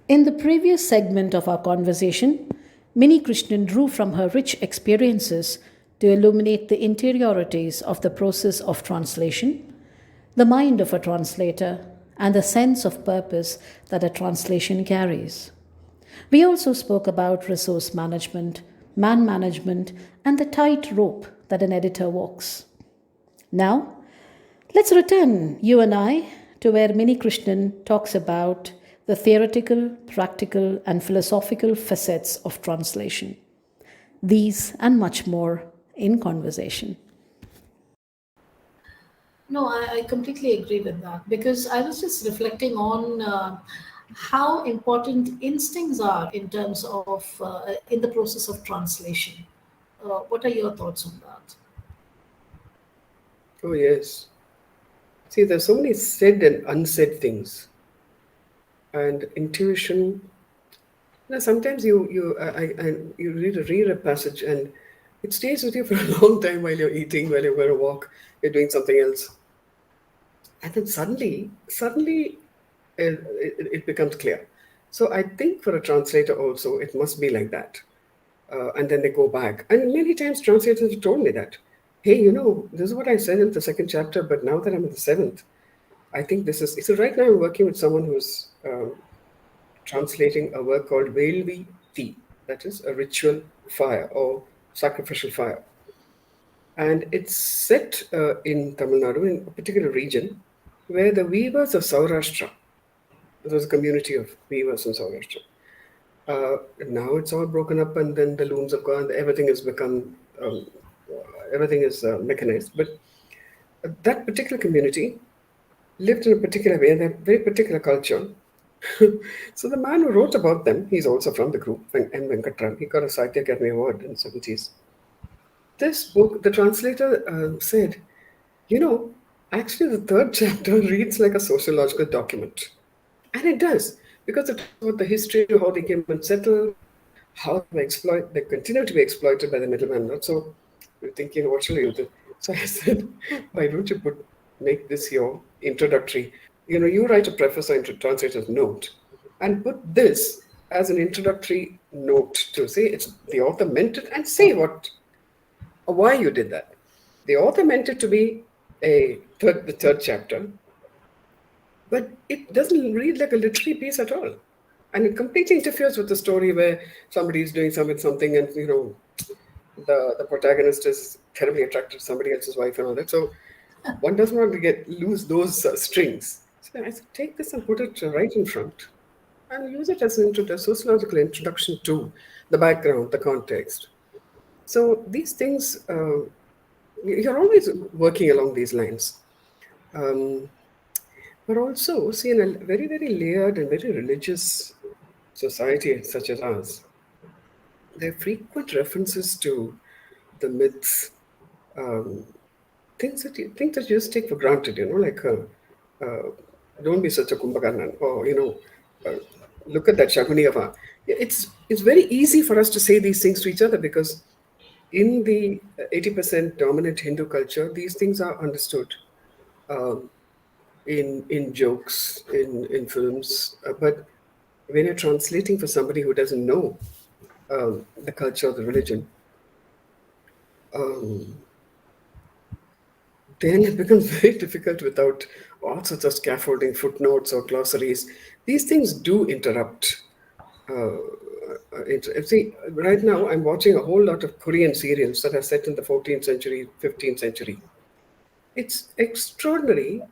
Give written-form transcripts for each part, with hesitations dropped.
In the previous segment of our conversation, Mini Krishnan drew from her rich experiences to illuminate the interiorities of the process of translation, the mind of a translator, and the sense of purpose that a translation carries. We also spoke about resource management, man management, and the tight rope that an editor walks. Now, let's return, you and I, to where Mini Krishnan talks about the theoretical, practical, and philosophical facets of translation. These and much more in conversation. No, I completely agree with that because I was just reflecting on how important instincts are in terms of in the process of translation. What are your thoughts on that? Oh, yes. See, there's so many said and unsaid things. And intuition, sometimes you read a passage and it stays with you for a long time while you're eating, while you're going to walk, you're doing something else. And then suddenly it becomes clear. So I think for a translator also, it must be like that. And then they go back. And many times translators have told me that, hey, this is what I said in the second chapter, but now that I'm in the seventh, I think this is. So right now I'm working with someone who's translating a work called Velvi Tea, that is a ritual fire or sacrificial fire. And it's set in Tamil Nadu, in a particular region, where the weavers of Saurashtra, there's a community of weavers in Saurashtra. Now it's all broken up, and then the looms have gone. Everything has become, everything is mechanized. But that particular community lived in a particular way, they had very particular culture. So the man who wrote about them, he's also from the group, M. Venkatram. He got a Sahitya Academy Award in the 70s. This book, the translator said, actually the third chapter reads like a sociological document. And it does, because it talks about the history of how they came and settled, how they continue to be exploited by the middleman. So you're thinking, what shall you do? So I said, why don't you make this your introductory? You write a preface or translator's note and put this as an introductory note to say it's the author meant it and say why you did that. The author meant it to be the third chapter, but it doesn't read like a literary piece at all. And it completely interferes with the story where somebody is doing something and, the protagonist is terribly attracted to somebody else's wife and all that. So one doesn't want to lose those strings. So I said, take this and put it right in front and use it as a sociological introduction to the background, the context. So these things, you're always working along these lines. But also, see, in a very, very layered and very religious society such as ours, there are frequent references to the myths, things that you just take for granted, like don't be such a Kumbhakarnan, or look at that Shaguniyava. It's very easy for us to say these things to each other because in the 80% dominant Hindu culture, these things are understood in jokes, in films. But when you're translating for somebody who doesn't know the culture of the religion, then it becomes very difficult without all sorts of scaffolding, footnotes, or glossaries. These things do interrupt. See, right now I'm watching a whole lot of Korean serials that are set in the 14th century, 15th century. It's extraordinary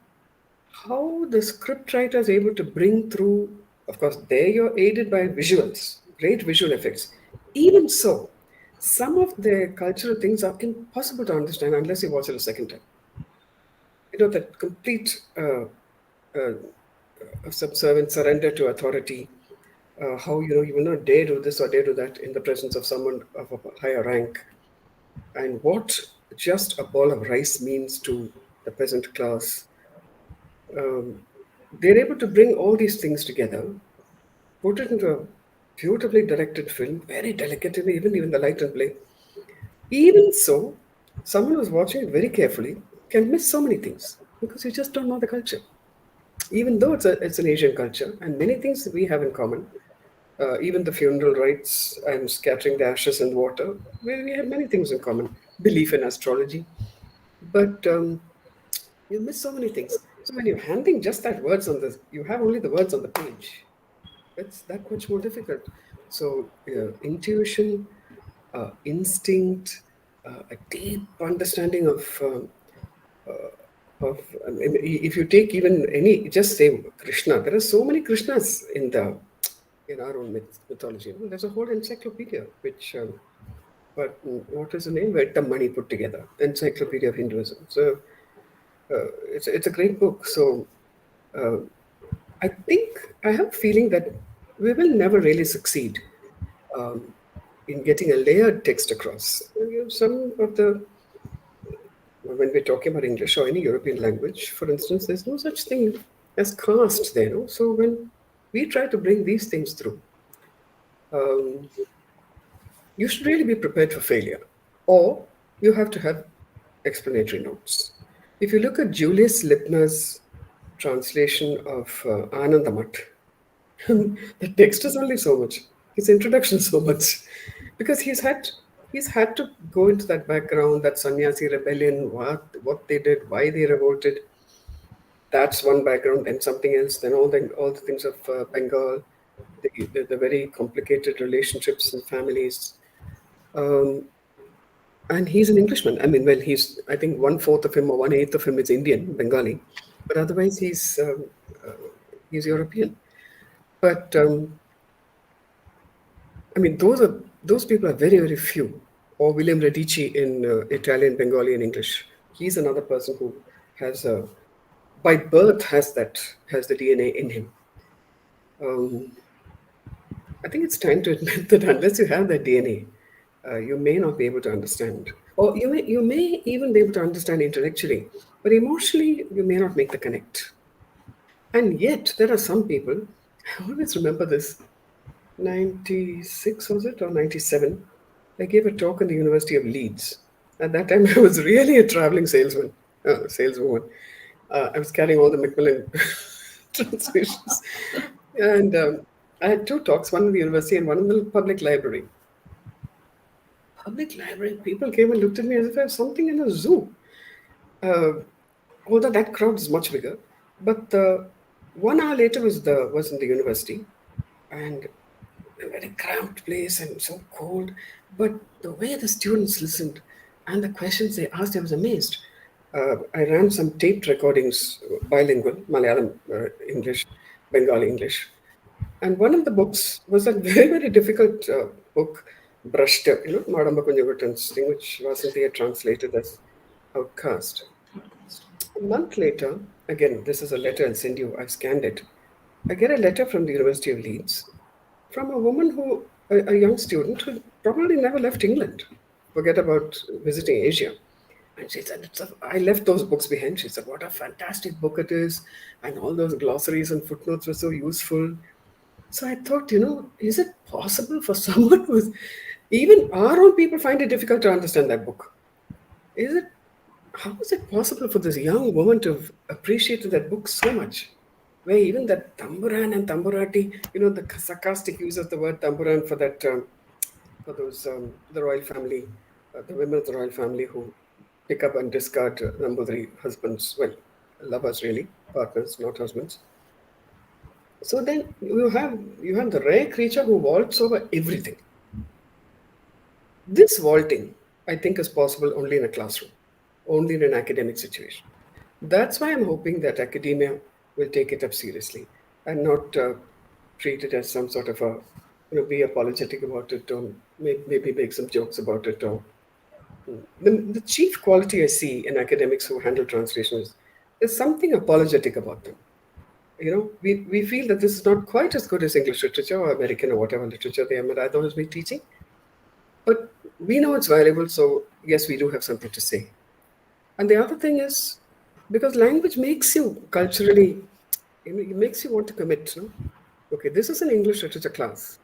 how the scriptwriter is able to bring through, of course, there you're aided by visuals, great visual effects. Even so, some of the cultural things are impossible to understand unless you watch it a second time. That complete subservient surrender to authority, how you will not dare do this or dare do that in the presence of someone of a higher rank, and what just a ball of rice means to the peasant class. They're able to bring all these things together, put it into a beautifully directed film, very delicately, even the light and play. Even so, someone who's watching it very carefully can miss so many things because you just don't know the culture. even though it's an Asian culture, and many things we have in common. Even the funeral rites and scattering the ashes in water, we have many things in common. Belief in astrology, but you miss so many things. So when you're handing just that words on this, you have only the words on the page. It's that much more difficult. So intuition, instinct, a deep understanding of if you take even any, just say Krishna, there are so many Krishnas in our own mythology. You know, there's a whole encyclopedia which but what is the name? Mani put together, Encyclopedia of Hinduism. So it's a great book. So uh, I think I have a feeling that we will never really succeed um, in getting a layered text across. You know, some of the when we're talking about English or any European language, for instance, there's no such thing as caste there. No? So when we try to bring these things through, um, you should really be prepared for failure, or you have to have explanatory notes. If you look at Julius Lipner's translation of Anandamath, the text is only so much, his introduction so much, because he's had to go into that background, that sannyasi rebellion, what they did, why they revolted. That's one background, and something else. Then all the things of Bengal, the very complicated relationships and families. Um, and he's an Englishman. I mean, well, I think 1/4 of him or 1/8 of him is Indian, Bengali, but otherwise he's European. But I mean, those people are very, very few. Or William Radici in Italian, Bengali, and English. He's another person who has, by birth, has the DNA in him. Um, I think it's time to admit that unless you have that DNA, you may not be able to understand, or you may even be able to understand intellectually, but emotionally you may not make the connect. And yet there are some people. I always remember this. 96 was it, or 97? I gave a talk in the University of Leeds. At that time, I was really a traveling saleswoman. I was carrying all the Macmillan translations. And I had two talks, one in the university and one in the public library. Public library, people came and looked at me as if I was something in a zoo. Uh, Although that crowd is much bigger. But 1 hour later was in the university, and a very cramped place and so cold. But the way the students listened and the questions they asked, I was amazed. I ran some taped recordings, bilingual, Malayalam English, Bengali English. And one of the books was a very, very difficult book, Brashta, Madamba Kunjavatan's thing, which wasn't yet translated as Outcast. A month later, again, this is a letter I'll send you, I've scanned it. I get a letter from the University of Leeds from a woman a young student who probably never left England. Forget about visiting Asia. And she said, I left those books behind. She said, what a fantastic book it is. And all those glossaries and footnotes were so useful. So I thought, is it possible for someone who's, even our own people find it difficult to understand that book? How is it possible for this young woman to have appreciated that book so much? Where even that tamburan and tamburati, the sarcastic use of the word tamburan for that, for those, the royal family, the women of the royal family who pick up and discard Nambudri husbands, well, lovers really, partners, not husbands. So then you have the rare creature who vaults over everything. This vaulting, I think, is possible only in a classroom, only in an academic situation. That's why I'm hoping that academia will take it up seriously and not treat it as some sort of be apologetic about it, or maybe make some jokes about it. Or the chief quality I see in academics who handle translation is something apologetic about them. We feel that this is not quite as good as English literature or American or whatever literature they might otherwise be teaching. But we know it's valuable, so yes, we do have something to say. And the other thing is, because language makes you culturally, it makes you want to commit. No? Okay, this is an English literature class.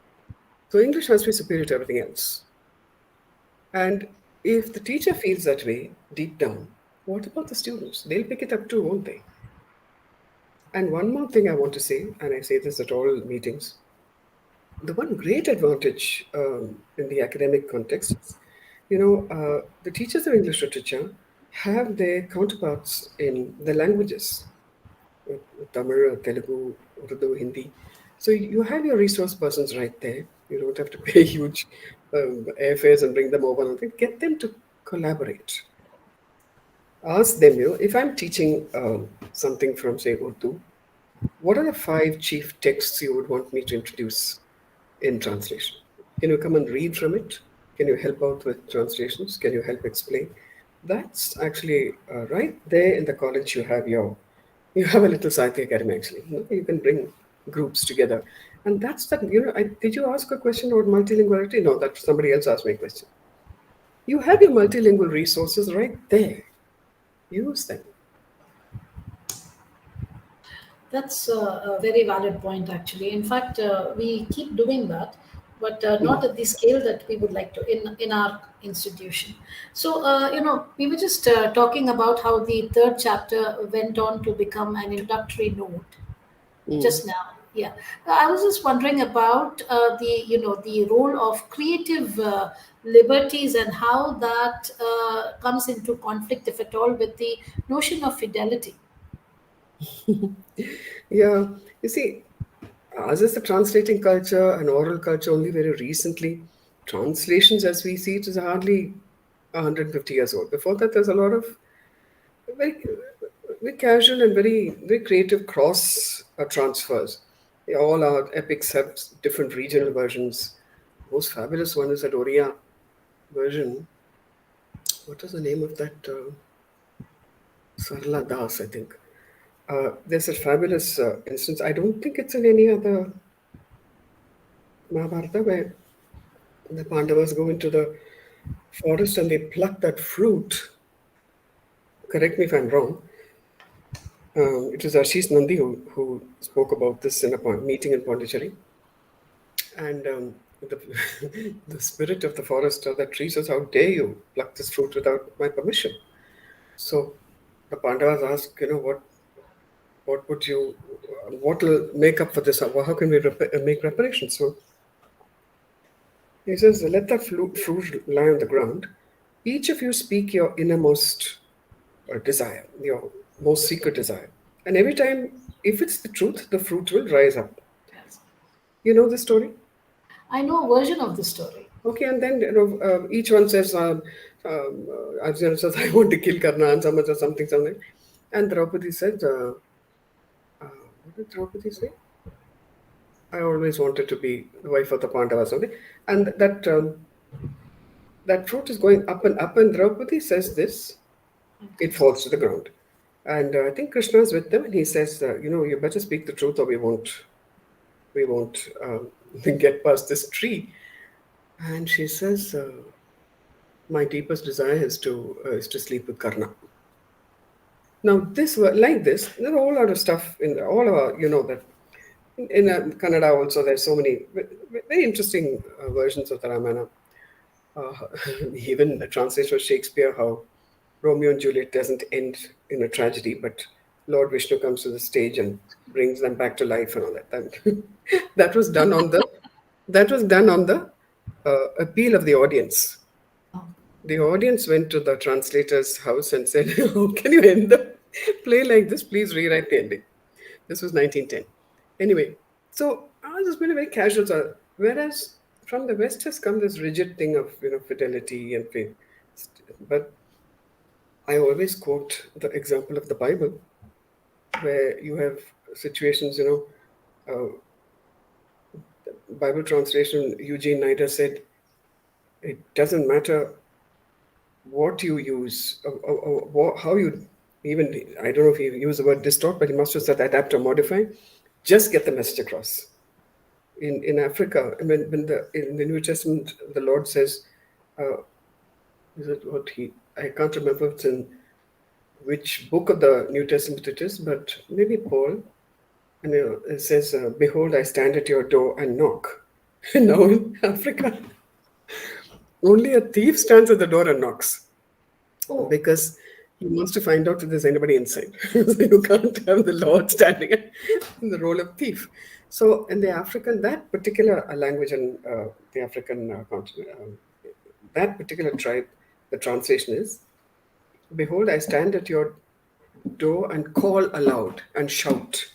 So English has to be superior to everything else. And if the teacher feels that way deep down, what about the students? They'll pick it up too, won't they? And one more thing I want to say, and I say this at all meetings, the one great advantage in the academic context is, the teachers of English literature have their counterparts in the languages, Tamil, Telugu, Urdu, Hindi. So you have your resource persons right there. You don't have to pay huge airfares and bring them over. Get them to collaborate. Ask them, if I'm teaching something from, say, Urdu, what are the 5 chief texts you would want me to introduce in translation? Can you come and read from it? Can you help out with translations? Can you help explain? That's actually right there in the college. You have a little Sahitya Academy actually. You can bring groups together, and that's that. Did you ask a question about multilinguality? No, that somebody else asked me a question. You have your multilingual resources right there. Use them. That's a very valid point, actually. In fact, we keep doing that, but not Mm. at the scale that we would like to in our institution. So, we were just talking about how the third chapter went on to become an introductory note Mm. just now. Yeah, I was just wondering about the role of creative liberties and how that comes into conflict, if at all, with the notion of fidelity. Yeah, you see, as is the translating culture and oral culture only very recently. Translations, as we see it, is hardly 150 years old. Before that, there's a lot of very, very casual and very creative cross transfers. All our epics have different regional versions. Most fabulous one is that Oriya version. What is the name of that? Sarla Das, I think. There's a fabulous instance. I don't think it's in any other Mahabharata where the Pandavas go into the forest and they pluck that fruit. Correct me if I'm wrong. It was Ashish Nandi who spoke about this in a meeting in Pondicherry. And the spirit of the forest or the tree says, "How dare you pluck this fruit without my permission?" So the Pandavas ask, what would you, what will make up for this? How can we make reparations? So he says, let the fruit lie on the ground. Each of you speak your innermost desire, your most secret desire. And every time, if it's the truth, the fruit will rise up. Yes. You know the story? I know a version of the story. Okay, and then each one says, Arjuna says, I want to kill Karna, and someone says something. And Draupadi said, what did Draupadi say? I always wanted to be the wife of the Pandavas, something. And that fruit is going up and up, and Draupadi says this, it falls to the ground. And I think Krishna is with them, and he says, you better speak the truth, or we won't get past this tree. And she says, my deepest desire is to sleep with Karna. Now, like this, there's a whole lot of stuff in all of our, that in Kannada also, there's so many very interesting versions of the Ramayana. Uh, even the translation of Shakespeare, how Romeo and Juliet doesn't end in a tragedy, but Lord Vishnu comes to the stage and brings them back to life and all that. That was done on the appeal of the audience. The audience went to the translator's house and said, "How can you end the play like this? Please rewrite the ending." This was 1910. Anyway, so ours has been a very casual. Whereas from the West has come this rigid thing of fidelity and faith. But I always quote the example of the Bible, where you have situations. Bible translation. Eugene Nair said, "It doesn't matter what you use, how you even, I don't know if he used the word distort, but he must have said adapt or modify. Just get the message across." In Africa, when in the New Testament, the Lord says, is it what he? I can't remember if it's in which book of the New Testament it is, but maybe Paul. And it says, "Behold, I stand at your door and knock." Now in Africa, only a thief stands at the door and knocks, Oh, because he wants to find out if there's anybody inside. So you can't have the Lord standing in the role of thief. So in the African, that particular language and the African continent, that particular tribe, the translation is, "Behold, I stand at your door and call aloud and shout."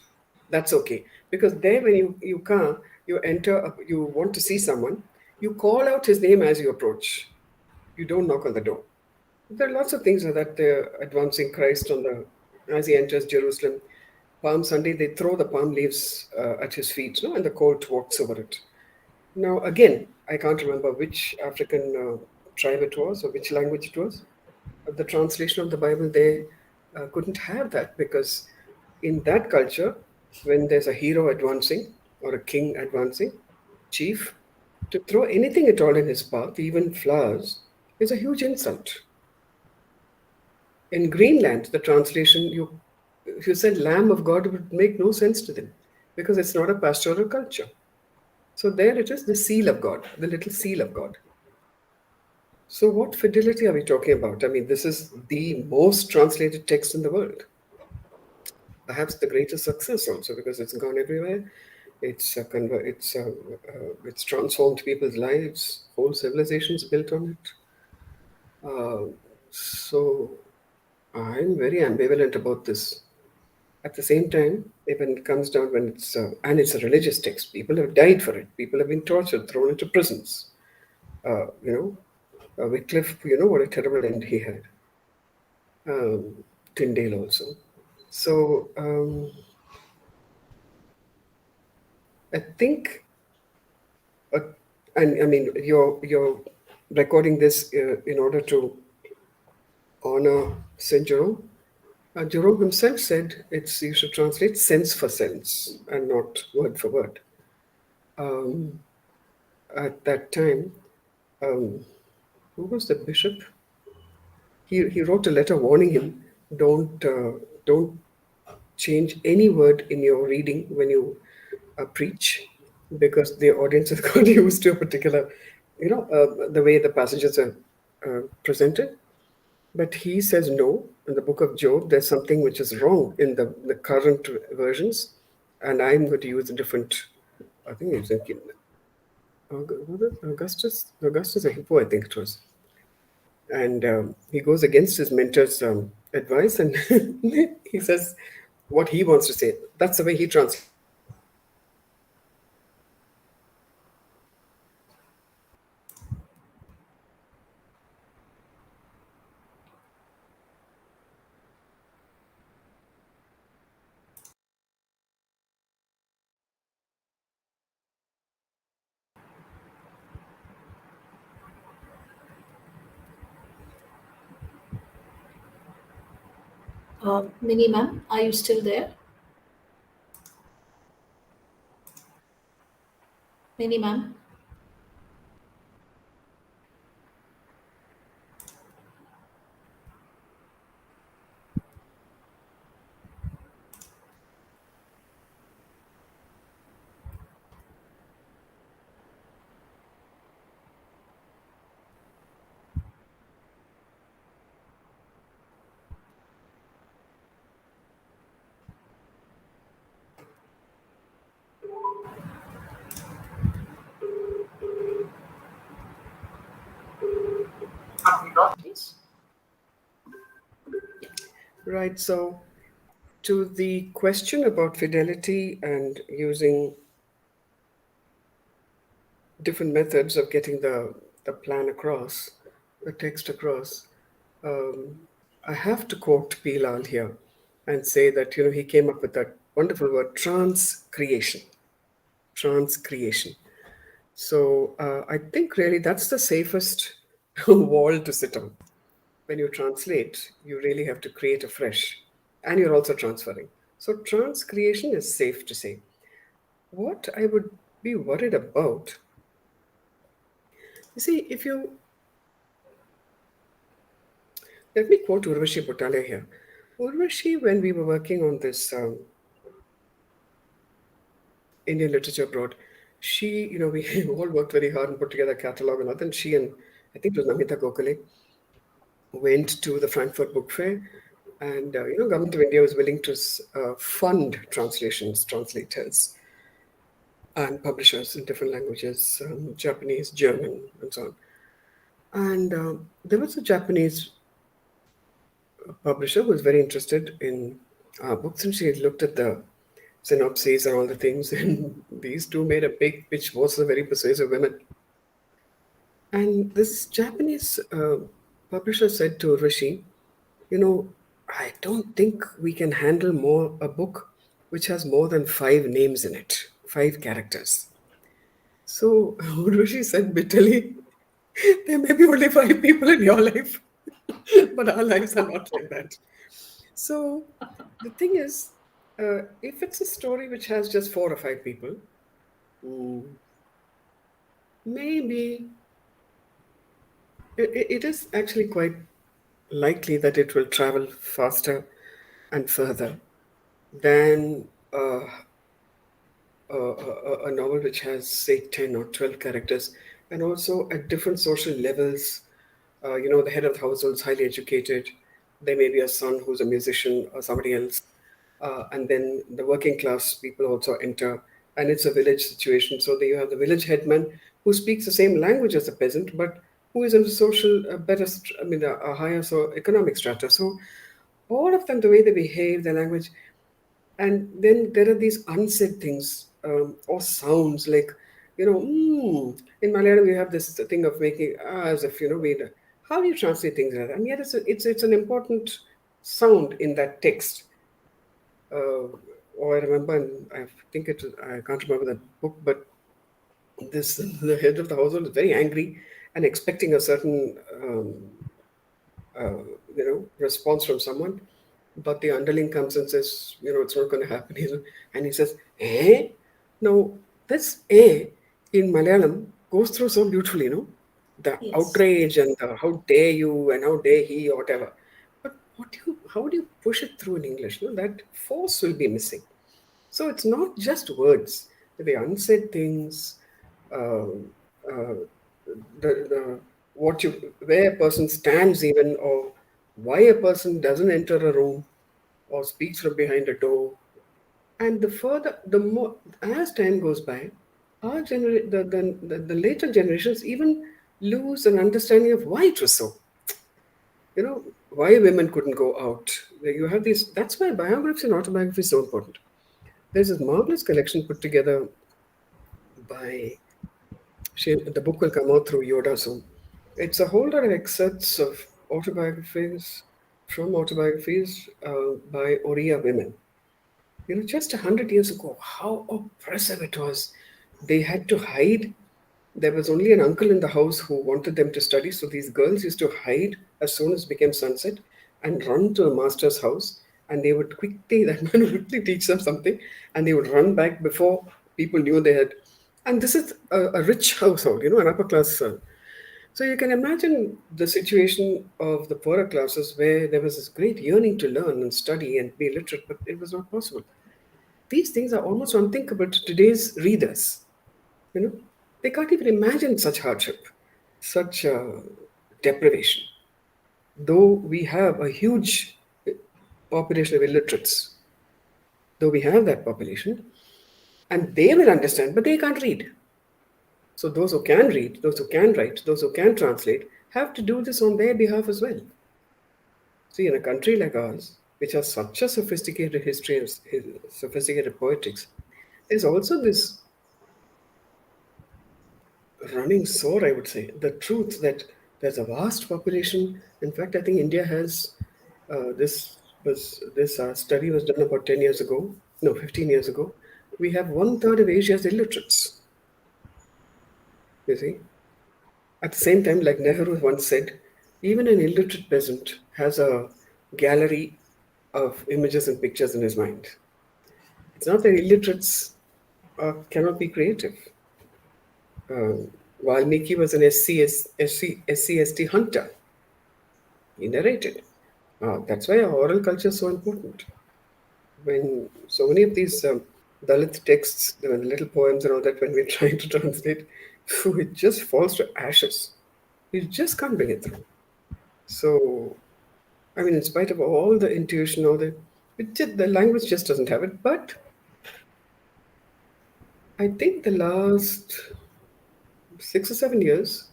That's okay. Because there, when you come, you enter, you want to see someone, you call out his name as you approach. You don't knock on the door. There are lots of things like that they're advancing Christ on the as he enters Jerusalem. Palm Sunday, they throw the palm leaves at his feet, no, and the colt walks over it. Now, again, I can't remember which African tribe it was or which language it was. But the translation of the Bible, they couldn't have that because in that culture, when there's a hero advancing or a king advancing, chief, to throw anything at all in his path, even flowers, is a huge insult. In Greenland, the translation, if you said Lamb of God, it would make no sense to them because it's not a pastoral culture. So there it is, the seal of God, the little seal of God. So what fidelity are we talking about? I mean, this is the most translated text in the world. Perhaps the greatest success also because it's gone everywhere. It's transformed people's lives. Whole civilizations built on it. So I'm very ambivalent about this. At the same time, when it comes down, when it's a religious text, people have died for it. People have been tortured, thrown into prisons. Uh, you know, Wycliffe, you know what a terrible end he had. Tyndale also. So I think, uh, and I mean, you're recording this in order to honor Saint Jerome. Jerome himself said it's you should translate sense for sense and not word for word. At that time, who was the bishop? He wrote a letter warning him, don't change any word in your reading when you preach, because the audience has got used to a particular, the way the passages are presented. But he says no. In the book of Job, there's something which is wrong in the current versions, and I'm going to use a different. I think it's Augustus a Hippo, I think it was. And he goes against his mentor's advice, and he says what he wants to say. That's the way he translates. Mini ma'am, are you still there? Mini ma'am? Please. Right. So, to the question about fidelity and using different methods of getting the plan across, the text across, I have to quote Bilal here and say that he came up with that wonderful word transcreation. Transcreation. So I think really that's the safest wall to sit on. When you translate, you really have to create afresh, and you're also transferring. So transcreation is safe to say. What I would be worried about, you see, if you let me quote Urvashi Bhutale here. Urvashi, when we were working on this Indian literature abroad, she, we all worked very hard and put together a catalog and all. Then she and I think it was Namita Gokhale, went to the Frankfurt Book Fair, and Government of India was willing to fund translations, translators, and publishers in different languages, Japanese, German, and so on. And there was a Japanese publisher who was very interested in our books, and she had looked at the synopses and all the things, and these two made a big pitch. Was a very persuasive women. And this Japanese publisher said to Rishi, I don't think we can handle more a book which has more than 5 names in it, 5 characters. So Rishi said bitterly, there may be only 5 people in your life, but our lives are not like that. So the thing is, if it's a story which has just 4 or 5 people, maybe it is actually quite likely that it will travel faster and further than a novel which has, say, 10 or 12 characters, and also at different social levels. The head of the household is highly educated. There may be a son who's a musician or somebody else. And then the working class people also enter, and it's a village situation. So there you have the village headman who speaks the same language as the peasant, but who is in a social, a higher economic strata. So all of them, the way they behave, their language, and then there are these unsaid things, or sounds like, in Malayalam we have this thing of making as if how do you translate things like that? And yet it's an important sound in that text. Or I remember, and I can't remember that book, but this the head of the household is very angry and expecting a certain response from someone, but the underling comes and says, it's not going to happen. And he says, eh? No, this in Malayalam goes through so beautifully, the Yes. outrage and the how dare you and how dare he or whatever. But how do you push it through in English? That force will be missing. So it's not just words. The unsaid things, uh, uh, the where a person stands even, or why a person doesn't enter a room or speaks from behind a door. And the more as time goes by, the later generations even lose an understanding of why it was so. Why women couldn't go out. You have these. That's why biography and autobiography is so important. There's this marvelous collection put together by. The book will come out through Yoda soon. It's a whole lot of excerpts of autobiographies by Oriya women. Just 100 years ago, how oppressive it was. They had to hide. There was only an uncle in the house who wanted them to study, so these girls used to hide as soon as it became sunset and run to a master's house, and they would that man would quickly teach them something, and they would run back before people knew they had. And this is a rich household, an upper class. So you can imagine the situation of the poorer classes where there was this great yearning to learn and study and be literate, but it was not possible. These things are almost unthinkable to today's readers. They can't even imagine such hardship, such deprivation. Though we have a huge population of illiterates, though we have that population, and they will understand, but they can't read. So those who can read, those who can write, those who can translate, have to do this on their behalf as well. See, in a country like ours, which has such a sophisticated history and sophisticated poetics, there's also this running sore, I would say, the truth that there's a vast population. In fact, I think India has this study was done about 10 years ago, no, 15 years ago. We have 1/3 of Asia's illiterates. You see, at the same time, like Nehru once said, even an illiterate peasant has a gallery of images and pictures in his mind. It's not that illiterates cannot be creative. Valmiki was an SC/ST hunter. He narrated. That's why our oral culture is so important. When so many of these Dalit texts, the little poems and all that, when we're trying to translate, it just falls to ashes. You just can't bring it through. So, I mean, in spite of all the intuition, the language just doesn't have it. But I think the last 6 or 7 years,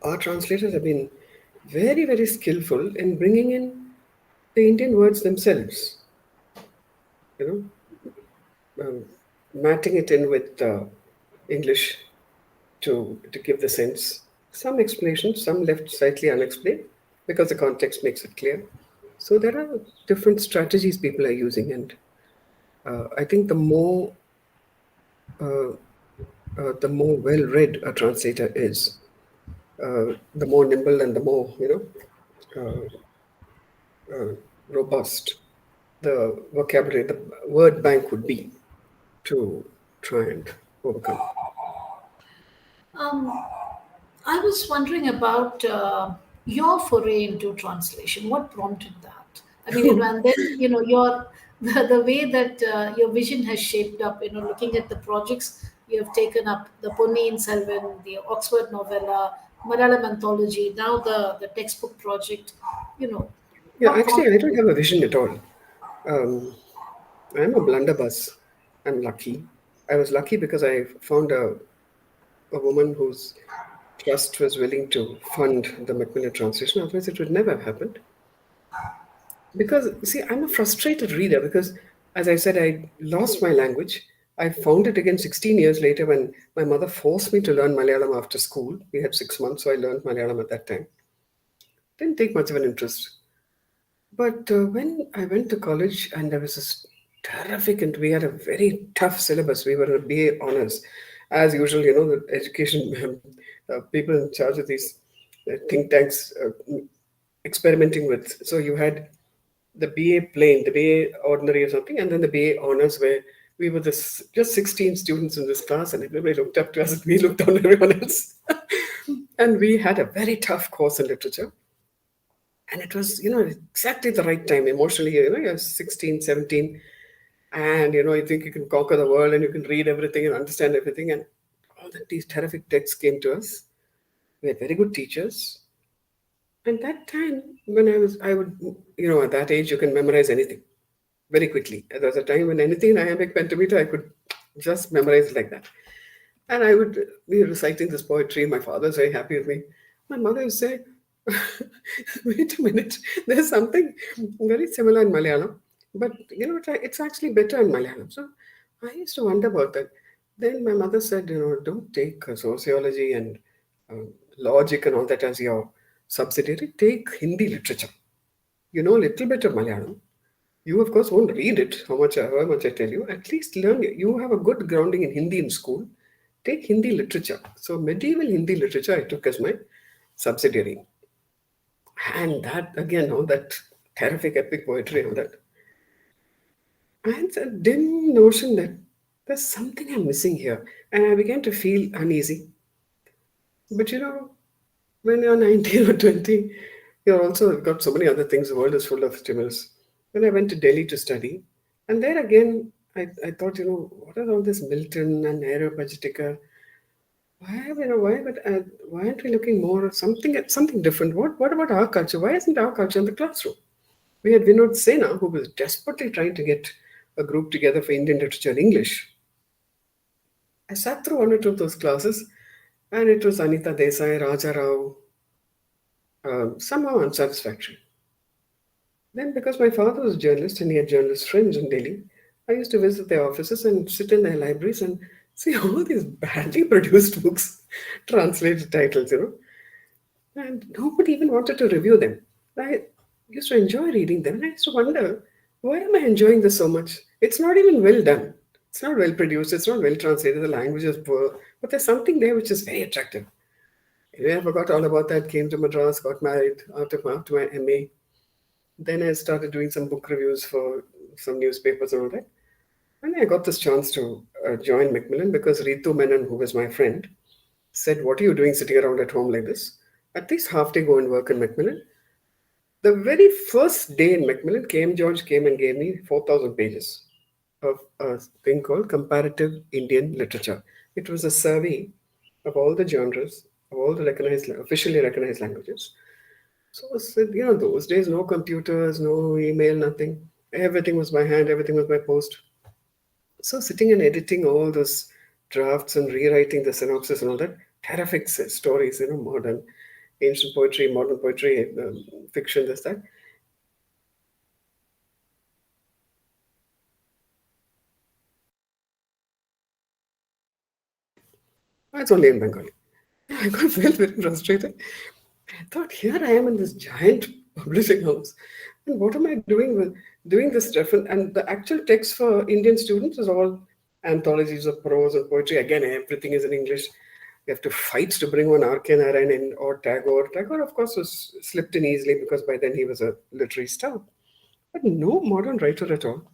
our translators have been very, very skillful in bringing in the Indian words themselves, you matting it in with English to give the sense. Some explanations, some left slightly unexplained because the context makes it clear. So there are different strategies people are using, and I think uh, the more well-read a translator is, the more nimble and the more robust the vocabulary, the word bank would be to try and overcome. Um, I was wondering about your foray into translation. What prompted that? I mean, and then your the way that your vision has shaped up. Looking at the projects you have taken up, the Ponniyin Selvan, the Oxford novella, Malayalam anthology, now the textbook project. You know, Yeah, what actually, I prompted don't you? have a vision at all. Um, I'm a blunderbuss. I'm lucky. I was lucky because I found a woman whose trust was willing to fund the Macmillan translation. Otherwise, it would never have happened. Because, see, I'm a frustrated reader because, as I said, I lost my language. I found it again 16 years later when my mother forced me to learn Malayalam after school. We had 6 months, so I learned Malayalam at that time. Didn't take much of an interest. But when I went to college and there was this terrific, and we had a very tough syllabus. We were a BA honors. As usual, the education people in charge of these think tanks experimenting with. So you had the BA plain, the BA ordinary or something, and then the BA honors where we were just 16 students in this class and everybody looked up to us and we looked down at everyone else. And we had a very tough course in literature. And it was, exactly the right time emotionally. You're 16, 17, and, you think you can conquer the world and you can read everything and understand everything. And all these terrific texts came to us. We had very good teachers. And that time, I would, at that age, you can memorize anything very quickly. There was a time when anything in iambic pentameter, I could just memorize it like that. And I would be reciting this poetry. My father was very happy with me. My mother would say, wait a minute, there's something very similar in Malayalam, but it's actually better in Malayalam. So I used to wonder about that. Then my mother said, don't take sociology and logic and all that as your subsidiary. Take Hindi literature. You know a little bit of Malayalam. You, of course, won't read it, however much I tell you. At least learn it. You have a good grounding in Hindi in school. Take Hindi literature. So, medieval Hindi literature I took as my subsidiary. And that, again, all that terrific epic poetry and all that. I had a dim notion that there's something I'm missing here. And I began to feel uneasy. But, when you're 19 or 20, you're also got so many other things. The world is full of stimulus. When I went to Delhi to study, and there again, I thought, what are all this Milton and Nair why aren't we looking more at something different? What about our culture? Why isn't our culture in the classroom? We had Vinod Sena, who was desperately trying to get a group together for Indian literature and English. I sat through one or two of those classes, and it was Anita Desai, Raja Rao, somehow unsatisfactory. Then, because my father was a journalist and he had journalist friends in Delhi, I used to visit their offices and sit in their libraries and see all these badly produced books, translated titles, and nobody even wanted to review them. I used to enjoy reading them, and I used to wonder, why am I enjoying this so much? It's not even well done. It's not well produced. It's not well translated. The language is poor, but there's something there which is very attractive. Anyway, I forgot all about that. Came to Madras, got married after my MA. Then I started doing some book reviews for some newspapers and all that. And I got this chance to join Macmillan because Ritu Menon, who was my friend, said, "What are you doing sitting around at home like this? At least half day go and work in Macmillan." The very first day in Macmillan, KM George came and gave me 4,000 pages of a thing called Comparative Indian Literature. It was a survey of all the genres, of all the officially recognized languages. So those days, no computers, no email, nothing. Everything was by hand, everything was by post. So sitting and editing all those drafts and rewriting the synopsis and all that, terrific stories, modern, ancient poetry, modern poetry, fiction, this, that. It's only in Bengali. I got very frustrated. I thought, here I am in this giant publishing house, and what am I doing with doing this stuff? And the actual text for Indian students is all anthologies of prose and poetry. Again, everything is in English. You have to fight to bring one R.K. Narayan in or Tagore. Tagore, of course, was slipped in easily because by then he was a literary star. But no modern writer at all.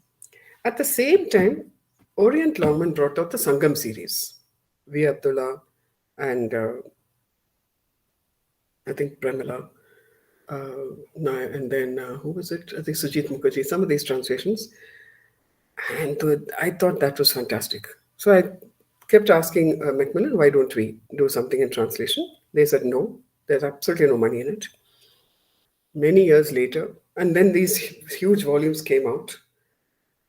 At the same time, Orient Longman brought out the Sangam series. V. Abdullah and I think Premila. And then who was it? I think Sujit Mukherjee. Some of these translations, and I thought that was fantastic. So I kept asking Macmillan, why don't we do something in translation? They said no. There's absolutely no money in it. Many years later, and then these huge volumes came out.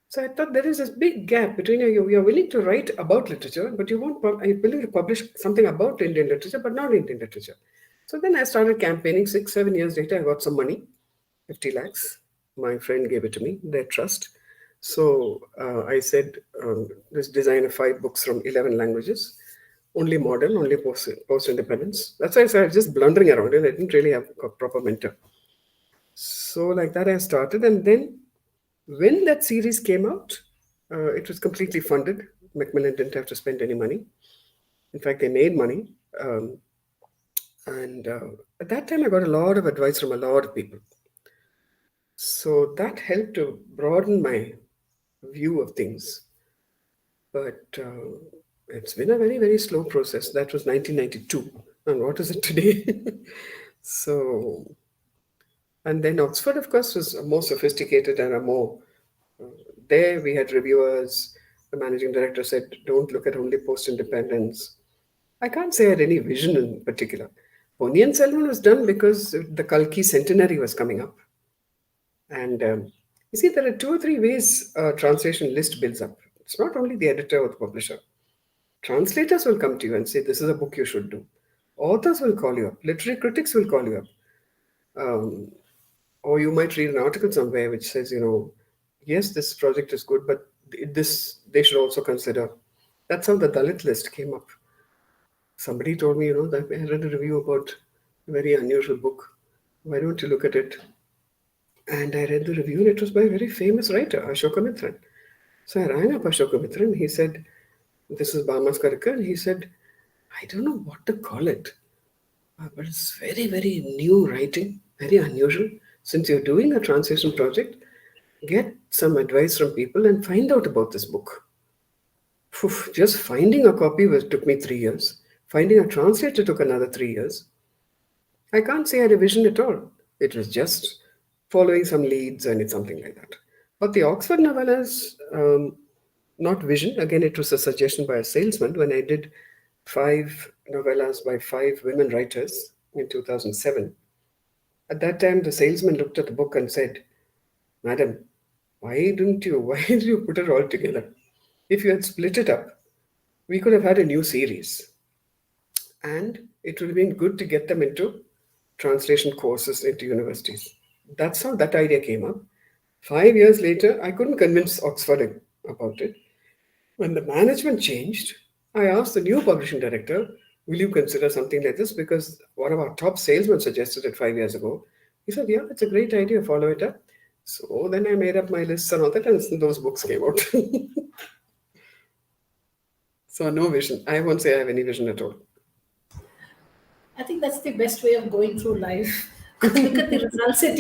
So I thought there is this big gap between you're willing to write about literature, but you're willing to publish something about Indian literature, but not Indian literature. So then I started campaigning. 6, 7 years later, I got some money, 50 lakhs. My friend gave it to me, their trust. So I said, this design of 5 books from 11 languages, only modern, only post independence. That's why I started just blundering around it. I didn't really have a proper mentor. So like that, I started, and then when that series came out, it was completely funded. Macmillan didn't have to spend any money. In fact, they made money. Um, and at that time, I got a lot of advice from a lot of people. So that helped to broaden my view of things. But it's been a very, very slow process. That was 1992. And what is it today? So, and then Oxford, of course, was more sophisticated and a more there we had reviewers. The managing director said, don't look at only post independence. I can't say I had any vision in particular. Ponniyin Selvan was done because the Kalki centenary was coming up. And you see, there are 2 or 3 ways a translation list builds up. It's not only the editor or the publisher. Translators will come to you and say, this is a book you should do. Authors will call you up. Literary critics will call you up. Um, or you might read an article somewhere which says, yes, this project is good, but this they should also consider. That's how the Dalit list came up. Somebody told me, that I read a review about a very unusual book. Why don't you look at it? And I read the review, and it was by a very famous writer, Ashoka Mitran. So I rang up Ashoka Mitran. He said, this is Bhamaskarika, and he said, I don't know what to call it, but it's very, very new writing, very unusual. Since you're doing a translation project, get some advice from people and find out about this book. Just finding a copy took me 3 years. Finding a translator took another 3 years. I can't say I had a vision at all. It was just following some leads and it's something like that. But the Oxford novellas, not vision. Again, it was a suggestion by a salesman when I did 5 novellas by 5 women writers in 2007. At that time, the salesman looked at the book and said, Madam, why did you put it all together? If you had split it up, we could have had a new series. And it would have been good to get them into translation courses into universities. That's how that idea came up. 5 years later, I couldn't convince Oxford about it. When the management changed, I asked the new publishing director, will you consider something like this? Because one of our top salesmen suggested it 5 years ago. He said, yeah, it's a great idea, follow it up. So then I made up my lists and all that, and those books came out. So no vision. I won't say I have any vision at all. I think that's the best way of going through life. Look at the results at